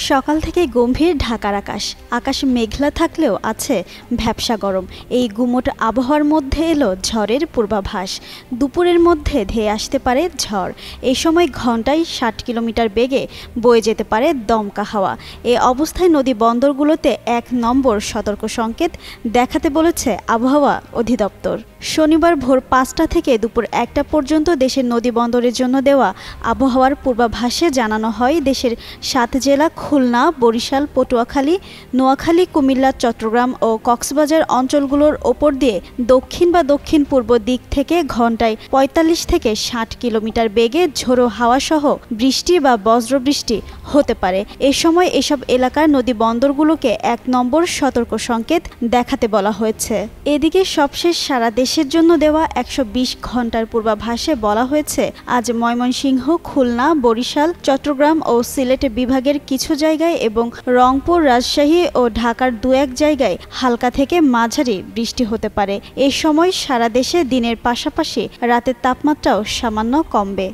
সকাল থেকে গম্ভীর ঢাকার আকাশ মেঘলা থাকলেও আছে ভ্যাপসা গরম। এই গুমোট আবহাওয়ার মধ্যে এলো ঝড়ের পূর্বাভাস। দুপুরের মধ্যে ধেয়ে আসতে পারে ঝড়। এই সময় ঘন্টায় ৬০ কিলোমিটার বেগে বয়ে যেতে পারে দমকা হাওয়া। এ অবস্থায় নদী বন্দরগুলোতে ১ নম্বর সতর্ক সংকেত দেখাতে বলেছে আবহাওয়া অধিদপ্তর। শনিবার ভোর ৫টা থেকে দুপুর ১টা পর্যন্ত দেশের নদী বন্দরের জন্য দেওয়া আবহাওয়ার পূর্বাভাসে জানানো হয়, দেশের ৭ জেলা খুলনা, বরিশাল, পটুয়াখালী, নোয়াখালী, কুমিল্লা, চট্টগ্রাম ও কক্সবাজার অঞ্চলগুলোর ওপর দিয়ে দক্ষিণ বা দক্ষিণ পূর্ব দিক থেকে ঘন্টায় ৪৫ থেকে ৬০ কিলোমিটার বেগে ঝোড়ো হাওয়াসহ বৃষ্টি বা বজ্রবৃষ্টি হতে পারে। এ সময় এসব এলাকার নদী বন্দরগুলোকে ১ নম্বর সতর্ক সংকেত দেখাতে বলা হয়েছে। এদিকে সবশেষ সারা দেশের জন্য দেওয়া ১২০ ঘন্টার পূর্বাভাসে বলা হয়েছে, আজ ময়মনসিংহ, খুলনা, বরিশাল, চট্টগ্রাম ও সিলেট বিভাগের কিছু জায়গায় এবং রংপুর, রাজশাহী ও ঢাকার ২-১ জায়গায় হালকা থেকে মাঝারি বৃষ্টি হতে পারে। এ সময় সারা দেশে দিনের পাশাপাশি রাতের তাপমাত্রাও সামান্য কমবে।